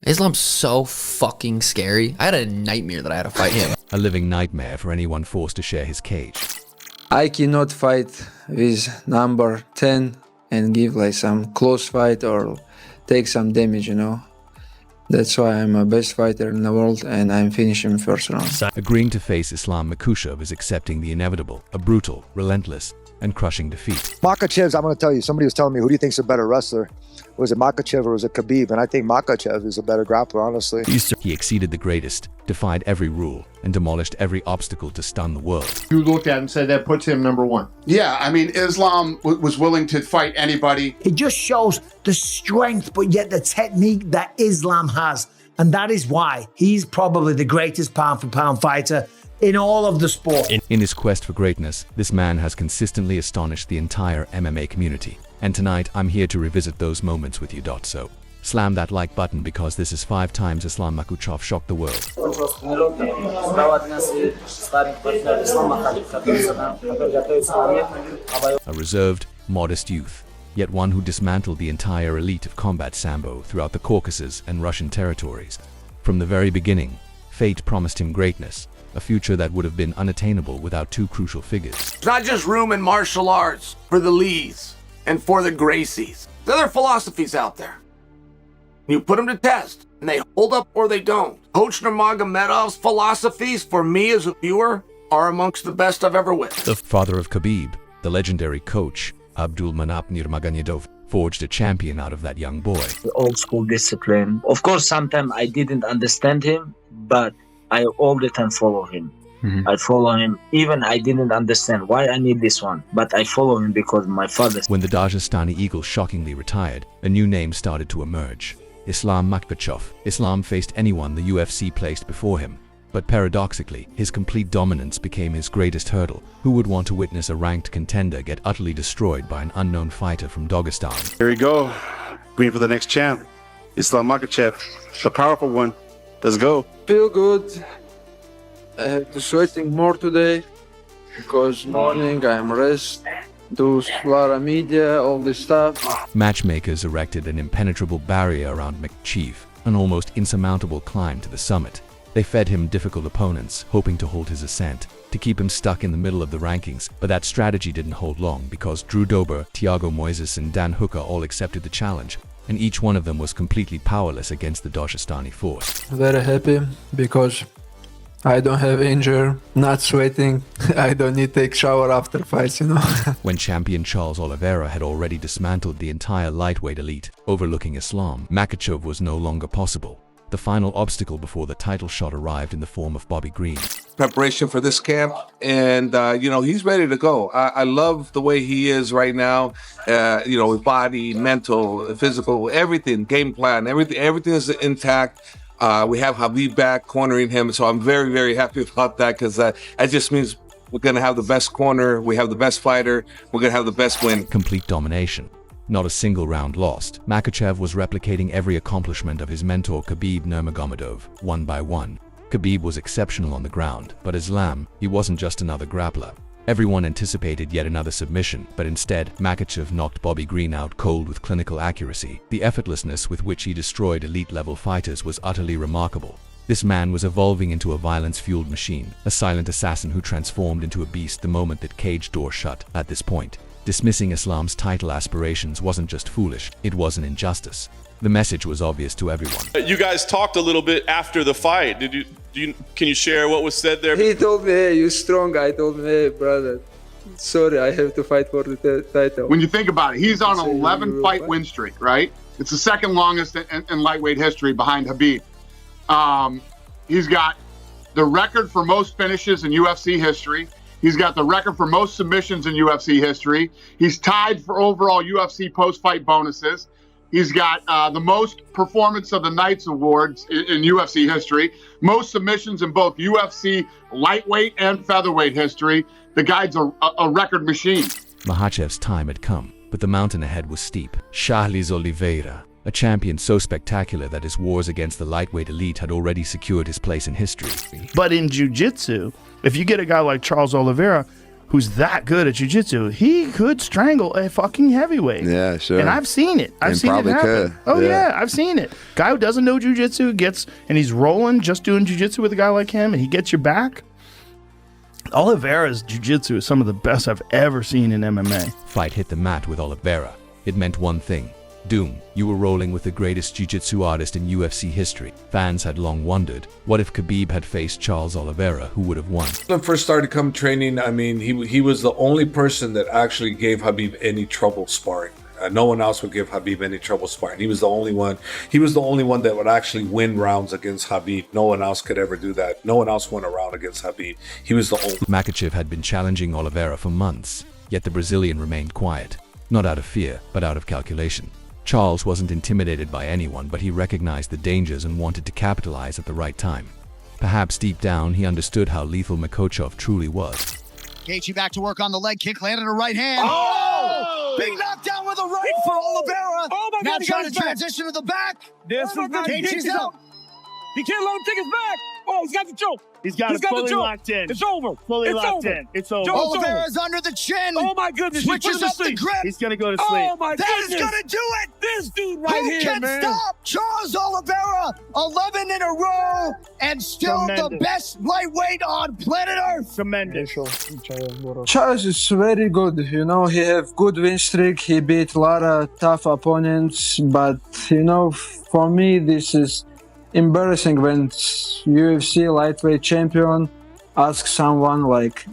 Islam's so fucking scary. I had a nightmare that I had to fight him. A living nightmare for anyone forced to share his cage. I cannot fight with number 10 and give like some close fight or take some damage, you know. That's why I'm a best fighter in the world and I'm finishing first round. Agreeing to face Islam Makhachev is accepting the inevitable, a brutal, relentless, and crushing defeat. Makhachev, I'm going to tell you, somebody was telling me, who do you think's a better wrestler? Was it Makhachev or was it Khabib? And I think Makhachev is a better grappler, honestly. He exceeded the greatest, defied every rule, and demolished every obstacle to stun the world. You looked at it and said that puts him number one. Yeah, I mean, Islam was willing to fight anybody. It just shows the strength, but yet the technique that Islam has. And that is why he's probably the greatest pound-for-pound fighter in all of the sport. In his quest for greatness, this man has consistently astonished the entire MMA community. And tonight, I'm here to revisit those moments with you. So, slam that like button because this is 5 times Islam Makhachev shocked the world. A reserved, modest youth, yet one who dismantled the entire elite of combat sambo throughout the Caucasus and Russian territories. From the very beginning, fate promised him greatness, a future that would have been unattainable without 2 crucial figures. There's not just room in martial arts for the Lees and for the Gracies. There are philosophies out there. You put them to test, and they hold up or they don't. Coach Nurmagomedov's philosophies, for me as a viewer, are amongst the best I've ever witnessed. The father of Khabib, the legendary coach, Abdulmanap Nurmagomedov, forged a champion out of that young boy. The old school discipline. Of course, sometimes I didn't understand him, but I all the time follow him. I follow him. Even I didn't understand why I need this one, but I follow him because my father. When the Dagestani Eagle shockingly retired, a new name started to emerge. Islam Makhachev. Islam faced anyone the UFC placed before him. But paradoxically, his complete dominance became his greatest hurdle. Who would want to witness a ranked contender get utterly destroyed by an unknown fighter from Dagestan? Here we go. Green for the next champ. Islam Makhachev, the powerful one. Let's go. Feel good. I have to sweating more today because morning I'm rest, do a lot of media, all this stuff. Matchmakers erected an impenetrable barrier around Makhachev, an almost insurmountable climb to the summit. They fed him difficult opponents, hoping to hold his ascent, to keep him stuck in the middle of the rankings. But that strategy didn't hold long because Drew Dober, Thiago Moises and Dan Hooker all accepted the challenge, and each one of them was completely powerless against the Dagestani force. Very happy because I don't have injury, not sweating. I don't need to take shower after fights, you know. When champion Charles Oliveira had already dismantled the entire lightweight elite, overlooking Islam, Makhachev was no longer possible. The final obstacle before the title shot arrived in the form of Bobby Green. Preparation for this camp, and he's ready to go. I love the way he is right now. His body, mental, physical, everything, game plan, everything is intact. We have Khabib back cornering him, so I'm very, very happy about that because that just means we're going to have the best corner, we have the best fighter, we're going to have the best win. Complete domination. Not a single round lost. Makhachev was replicating every accomplishment of his mentor Khabib Nurmagomedov, one by one. Khabib was exceptional on the ground, but Islam, he wasn't just another grappler. Everyone anticipated yet another submission, but instead, Makhachev knocked Bobby Green out cold with clinical accuracy. The effortlessness with which he destroyed elite-level fighters was utterly remarkable. This man was evolving into a violence-fueled machine, a silent assassin who transformed into a beast the moment that cage door shut. At this point, dismissing Islam's title aspirations wasn't just foolish, it was an injustice. The message was obvious to everyone. You guys talked a little bit after the fight. Can you share what was said there? He told me, hey, you're strong. I told him, hey, brother, sorry, I have to fight for the title. When you think about it, he's on an 11-fight win streak, right? It's the second longest in lightweight history behind Khabib. He's got the record for most finishes in UFC history. He's got the record for most submissions in UFC history. He's tied for overall UFC post-fight bonuses. He's got the most Performance of the Nights awards in UFC history, most submissions in both UFC lightweight and featherweight history. The guy's a record machine. Makhachev's time had come, but the mountain ahead was steep. Charles Oliveira, a champion so spectacular that his wars against the lightweight elite had already secured his place in history. But in jiu-jitsu, if you get a guy like Charles Oliveira, who's that good at jiu-jitsu, he could strangle a fucking heavyweight. Yeah, sure. And I've seen it. I've seen it happen. Could. Oh yeah, I've seen it. Guy who doesn't know jiu-jitsu and he's rolling just doing jiu-jitsu with a guy like him, and he gets your back. Oliveira's jiu-jitsu is some of the best I've ever seen in MMA. Fight hit the mat with Oliveira. It meant one thing. Doom, you were rolling with the greatest jiu-jitsu artist in UFC history. Fans had long wondered, what if Khabib had faced Charles Oliveira, who would have won? When I first started come training, I mean, he was the only person that actually gave Khabib any trouble sparring. No one else would give Khabib any trouble sparring. He was the only one. He was the only one that would actually win rounds against Khabib. No one else could ever do that. No one else won a round against Khabib. He was the only. Makhachev had been challenging Oliveira for months, yet the Brazilian remained quiet. Not out of fear, but out of calculation. Charles wasn't intimidated by anyone, but he recognized the dangers and wanted to capitalize at the right time. Perhaps deep down, he understood how lethal Makhachev truly was. Gaethje back to work on the leg kick, landed a right hand. Oh! Big knockdown with a right for Oliveira. Oh my God, now trying to transition to the back. This is Gaethje's out. He can't let him take his back. Oh, he's got the choke. He's got it fully locked in. It's over. Fully locked in. It's over. Oliveira's under the chin. Oh my goodness. Switches up the grip. He's gonna go to sleep. Oh my goodness. That is gonna do it. This dude right Who here, can man. stop Charles Oliveira? 11 in a row and still the best lightweight on planet Earth. Tremendous. Charles is very good. You know, he have good win streak. He beat a lot of tough opponents. But, you know, for me, this is embarrassing when UFC lightweight champion asks someone like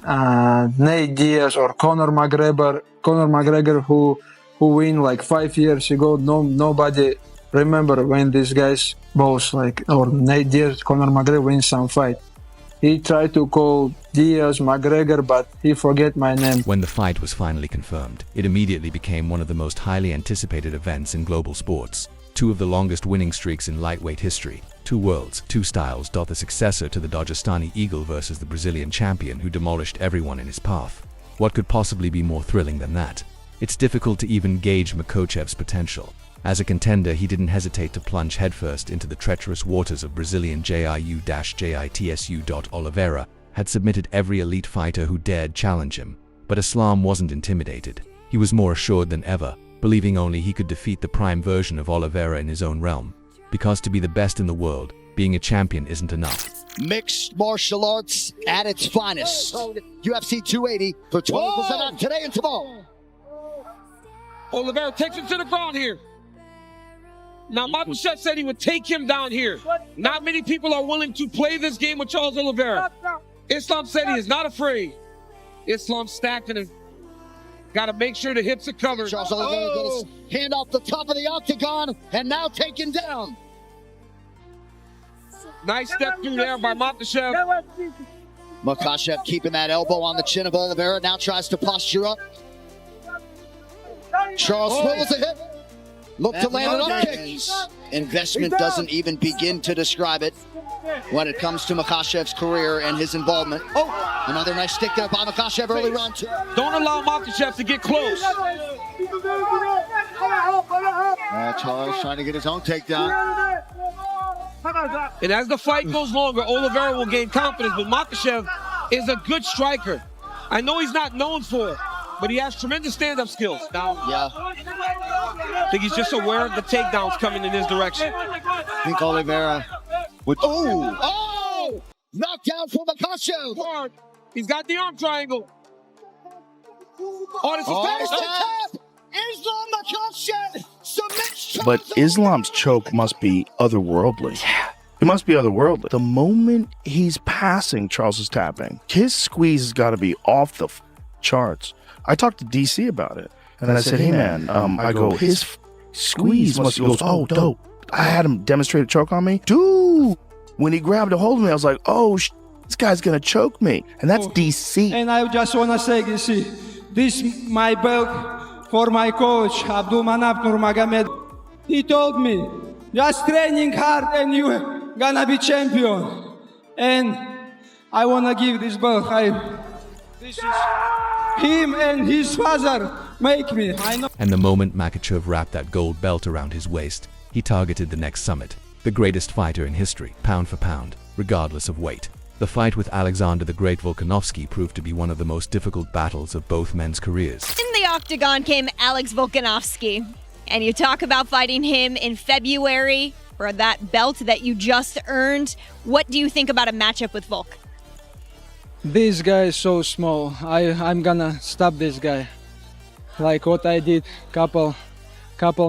Nate Diaz or Conor McGregor who win like 5 years ago. Nobody remember when these guys both or Nate Diaz, Conor McGregor win some fight. He tried to call Diaz McGregor, but he forget my name. When the fight was finally confirmed, it immediately became one of the most highly anticipated events in global sports. Two of the longest winning streaks in lightweight history. Two worlds, two styles. The successor to the Dagestani Eagle versus the Brazilian champion who demolished everyone in his path. What could possibly be more thrilling than that? It's difficult to even gauge Makhachev's potential. As a contender, he didn't hesitate to plunge headfirst into the treacherous waters of Brazilian Jiu-Jitsu. Oliveira had submitted every elite fighter who dared challenge him. But Islam wasn't intimidated. He was more assured than ever, believing only he could defeat the prime version of Oliveira in his own realm. Because to be the best in the world, being a champion isn't enough. Mixed martial arts at its finest. UFC 280 for 12% on today and tomorrow. Oliveira takes him to the ground here. Now, Makhachev said he would take him down here. Not many people are willing to play this game with Charles Oliveira. Islam said he is not afraid. Islam stacking him. Got to make sure the hips are covered. Charles Oliveira got his hand off the top of the octagon and now taken down. Nice step through there by Makhachev. Makhachev keeping that elbow on the chin of Oliveira. Now tries to posture up. Charles swivels a hip. Look to land an up kick. Investment doesn't even begin to describe it when it comes to Makhachev's career and his involvement. Oh, another nice stick there by Makhachev early round two. Don't allow Makhachev to get close. Charles trying to get his own takedown. And as the fight goes longer, Oliveira will gain confidence, but Makhachev is a good striker. I know he's not known for it, but he has tremendous stand-up skills. Now, I think he's just aware of the takedowns coming in his direction. I think Oliveira would... Oh! Knockdown for Makhachev. He's got the arm triangle. Oh, this is tap. Islam Makhachev submits. But Islam's choke must be otherworldly. It must be otherworldly. The moment he's passing Charles's tapping, his squeeze has got to be off the charts. I talked to DC about it, and I said, hey man, I go, his squeeze must be, he goes, oh, dope. I had him demonstrate a choke on me. Dude, when he grabbed a hold of me, I was like, oh, this guy's gonna choke me. And that's DC. And I just wanna say, DC, this my belt for my coach, Abdul Manaf Nurmagomedov. He told me, just training hard and you gonna be champion. And I wanna give this belt. This is him and his father make me. I know. And the moment Makhachev wrapped that gold belt around his waist, he targeted the next summit, the greatest fighter in history, pound for pound, regardless of weight. The fight with Alexander the Great Volkanovski proved to be one of the most difficult battles of both men's careers. In the Octagon came Alex Volkanovski, and you talk about fighting him in February for that belt that you just earned. What do you think about a matchup with Volk? This guy is so small. I'm gonna stop this guy. Like what I did couple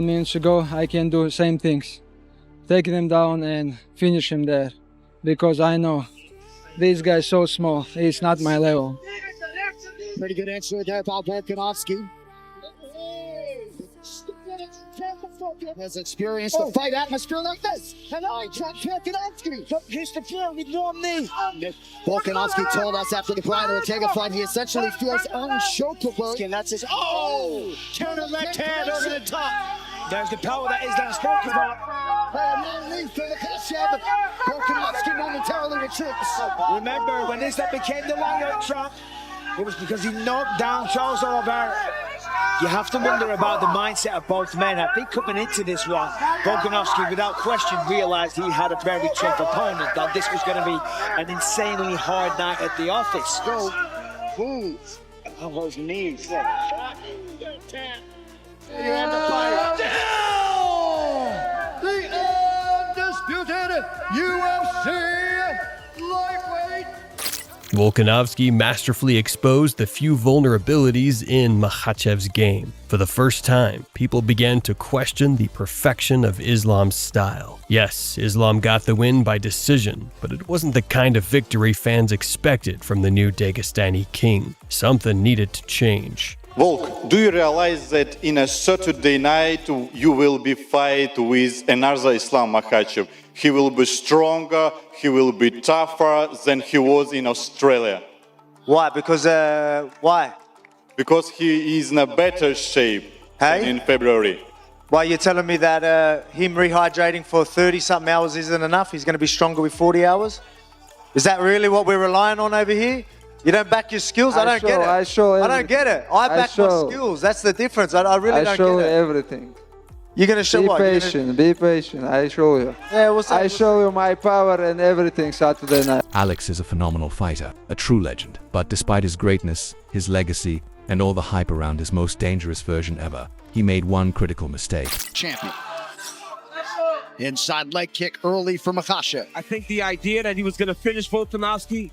minutes ago, I can do same things. Take him down and finish him there. Because I know this guy is so small. He's not my level. Pretty good answer there about Volkanovski. Has experienced a fight atmosphere like this. Hello, Volkanovski. Volkanovski told us after the Brian Ortega fight he essentially feels unshakable. And that's his Turn the left hand over the top. There's the power that Islam spoke about. Volkanovski momentarily retreats. Remember, when Islam became the long trump, it was because he knocked down Charles Oliveira. You have to wonder about the mindset of both men. I think coming into this one, Volkanovski, without question, realized he had a very tough opponent, that this was going to be an insanely hard night at the office. Go. Boom. On those knees. You end the fight. The undisputed UFC lightweight. Volkanovski masterfully exposed the few vulnerabilities in Makhachev's game. For the first time, people began to question the perfection of Islam's style. Yes, Islam got the win by decision, but it wasn't the kind of victory fans expected from the new Dagestani king. Something needed to change. Volk, do you realize that in a Saturday night you will be fight with another Islam Makhachev? He will be stronger, he will be tougher than he was in Australia. Why? Because, why? Because he is in a better shape than in February. Why, you're telling me that him rehydrating for 30-something hours isn't enough? He's going to be stronger with 40 hours? Is that really what we're relying on over here? You don't back your skills? I don't get it. I don't get it. I back my skills. That's the difference. I really don't get it. I show everything. You're going to show what? Be patient. I show you. Yeah, what's that? I show you my power and everything Saturday night. Alex is a phenomenal fighter, a true legend. But despite his greatness, his legacy, and all the hype around his most dangerous version ever, he made one critical mistake. Champion. Inside leg kick early for Makhachev. I think the idea that he was going to finish Volkanovski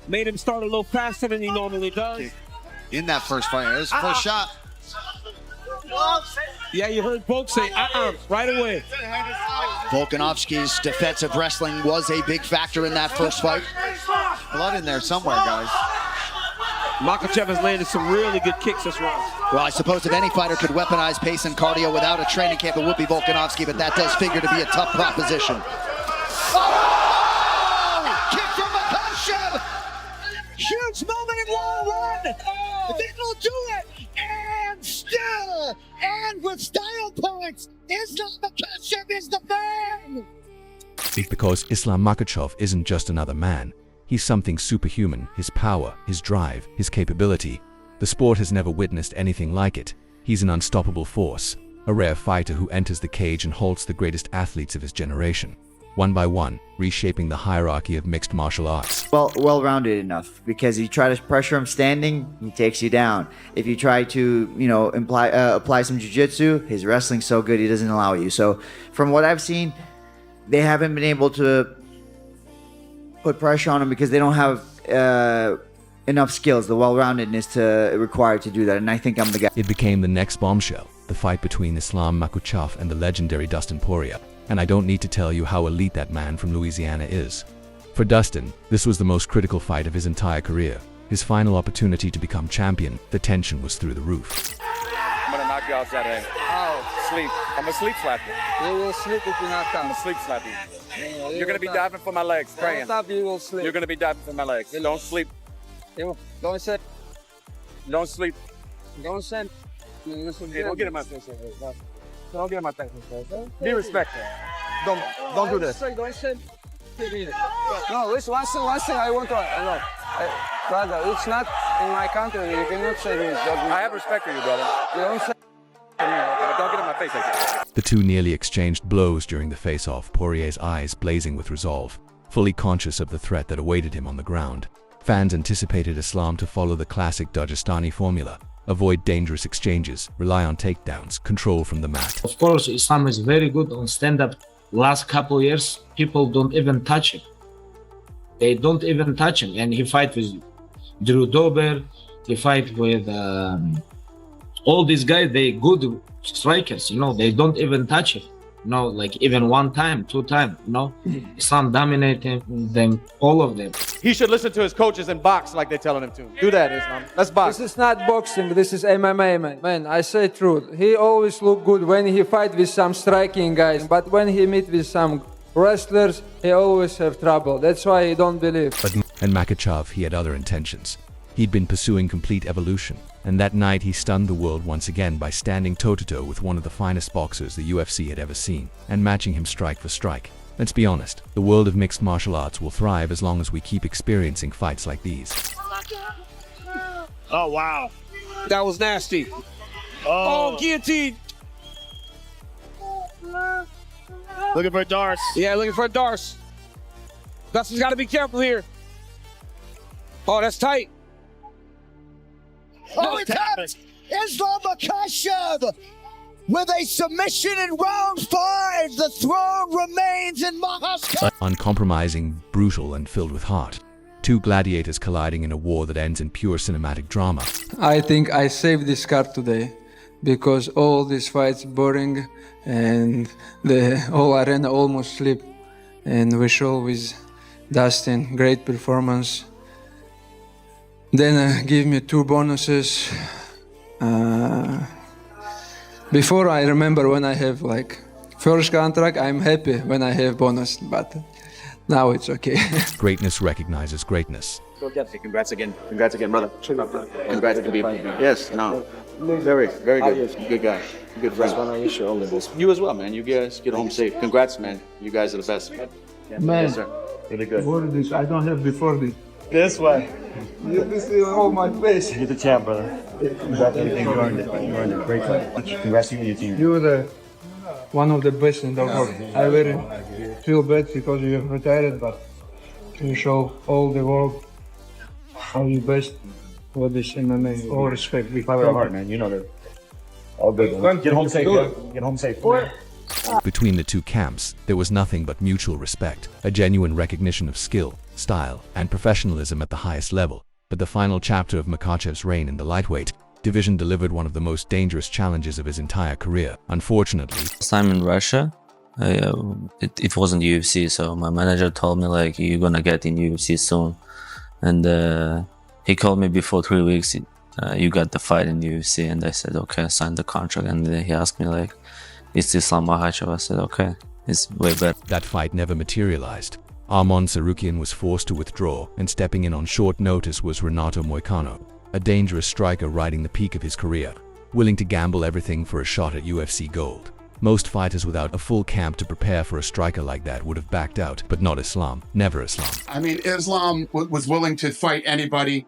made him start a little faster than he normally does. In that first fight, his first shot. Yeah, you heard Volk say, right away. Volkanovski's defensive wrestling was a big factor in that first fight. Blood in there somewhere, guys. Makhachev has landed some really good kicks this round. Well, I suppose if any fighter could weaponize pace and cardio without a training camp, it would be Volkanovski, but that does figure to be a tough proposition. Kick from Makhachev! Huge moment in round one. They will do it. And still, and with style points, Islam Makhachev is the man. It's because Islam Makhachev isn't just another man. He's something superhuman. His power, his drive, his capability. The sport has never witnessed anything like it. He's an unstoppable force, a rare fighter who enters the cage and halts the greatest athletes of his generation. One by one, reshaping the hierarchy of mixed martial arts. Well-rounded enough, because you try to pressure him standing, he takes you down. If you try to, apply some jiu-jitsu, his wrestling's so good he doesn't allow you. So, from what I've seen, they haven't been able to put pressure on him because they don't have enough skills, the well-roundedness required to do that, and I think I'm the guy. It became the next bombshell, the fight between Islam Makhachev and the legendary Dustin Poirier. And I don't need to tell you how elite that man from Louisiana is. For Dustin, this was the most critical fight of his entire career. His final opportunity to become champion, the tension was through the roof. I'm gonna knock you out Saturday. Oh, sleep. I'm gonna sleep slap you. You will sleep if you knock out. I'm gonna sleep slap you. You're gonna be diving for my legs, praying. Stop, you will sleep. You're gonna be diving for my legs. Don't sleep. Don't sit. Don't sleep. Don't sit. Hey, don't get in my face. Don't get in my face. Be respectful. Don't do this. Don't sit. No, listen, one thing I want to brother, it's not in my country. You cannot say this. I have respect for you, brother. You don't say don't get in my face like that. The two nearly exchanged blows during the face-off, Poirier's eyes blazing with resolve. Fully conscious of the threat that awaited him on the ground, fans anticipated Islam to follow the classic Dagestani formula: avoid dangerous exchanges, rely on takedowns, control from the mat. Of course, Islam is very good on stand-up. Last couple years, people don't even touch him. They don't even touch him. And he fight with Drew Dober, he fight with all these guys. They good strikers, you know. They don't even touch him. No, like even one time, two times, no. Islam dominating them, all of them. He should listen to his coaches and box like they're telling him to. Do that, Islam. Let's box. This is not boxing, this is MMA, man. Man, I say truth. He always look good when he fight with some striking guys, but when he meet with some wrestlers, he always have trouble. That's why he don't believe. And Makhachev, he had other intentions. He'd been pursuing complete evolution, and that night he stunned the world once again by standing toe-to-toe with one of the finest boxers the UFC had ever seen, and matching him strike for strike. Let's be honest, the world of mixed martial arts will thrive as long as we keep experiencing fights like these. Oh, wow. That was nasty. Oh, guillotine. Looking for a Darce. Yeah, looking for a Darce. Dustin's got to be careful here. Oh, that's tight. Oh, it's tapped! Islam Makhachev with a submission in round 5. The throne remains in Makhachev. Uncompromising, brutal, and filled with heart. Two gladiators colliding in a war that ends in pure cinematic drama. I think I saved this card today because all these fights boring and the whole arena almost sleep. And we show with Dustin great performance. Then give me 2 bonuses. Before I remember when I have like first contract, I'm happy when I have bonus, but now it's okay. Greatness recognizes greatness. Congrats again. Congrats again, brother. Congrats to be. Yes, no. Very, very good. Good guy. Good friend. You as well, man. You guys get home safe. Congrats, man. You guys are the best. Man, yes, sir. Really good. Before this, I don't have before this. This way. You see all my face. You're the champ, brother. Congratulations. You earned it. You earned it. Great fight. Congrats to you and your team. You're the one of the best in the world. I very feel bad because you have retired, but you show all the world how you best for this MMA. All respect. We fight with our heart, man. You know that. All good. Get home safe, bro. Get home safe. Between the two camps, there was nothing but mutual respect, a genuine recognition of skill, style, and professionalism at the highest level. But the final chapter of Makhachev's reign in the lightweight division delivered one of the most dangerous challenges of his entire career. Unfortunately, time in Russia, it wasn't UFC, so my manager told me like, you're gonna get in UFC soon. And he called me before 3 weeks, you got the fight in UFC, and I said, okay, I signed the contract. And then he asked me like, it's Islam Makhachev. I said, okay, it's way better. That fight never materialized. Arman Tsarukyan was forced to withdraw, and stepping in on short notice was Renato Moicano, a dangerous striker riding the peak of his career, willing to gamble everything for a shot at UFC gold. Most fighters without a full camp to prepare for a striker like that would have backed out, but not Islam. Never Islam. I mean, Islam was willing to fight anybody.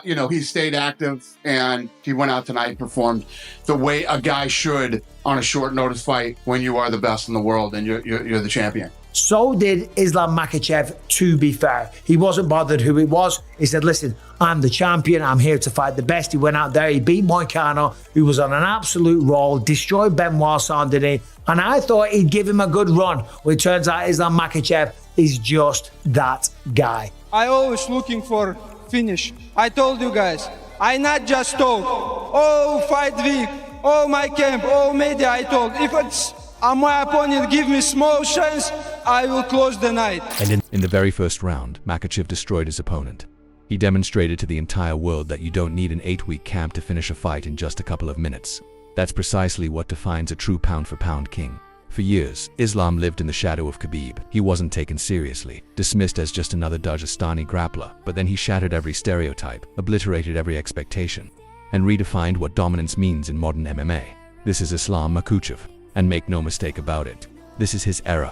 He stayed active, and he went out tonight and performed the way a guy should on a short notice fight when you are the best in the world and you're the champion. So did Islam Makhachev, to be fair. He wasn't bothered who it was. He said, listen, I'm the champion. I'm here to fight the best. He went out there. He beat Moicano, who was on an absolute roll, destroyed Benoit Saint-Denis, and I thought he'd give him a good run. Well, it turns out Islam Makhachev is just that guy. I always looking for finish. I told you guys, I not just talk. Oh, fight week. Oh, my camp. Oh, media. I told. If it's my opponent give me small chance, I will close the night. And in the very first round, Makhachev destroyed his opponent. He demonstrated to the entire world that you don't need an 8-week camp to finish a fight in just a couple of minutes. That's precisely what defines a true pound-for-pound king. For years, Islam lived in the shadow of Khabib. He wasn't taken seriously, dismissed as just another Dagestani grappler, but then he shattered every stereotype, obliterated every expectation, and redefined what dominance means in modern MMA. This is Islam Makhachev, and make no mistake about it, this is his era.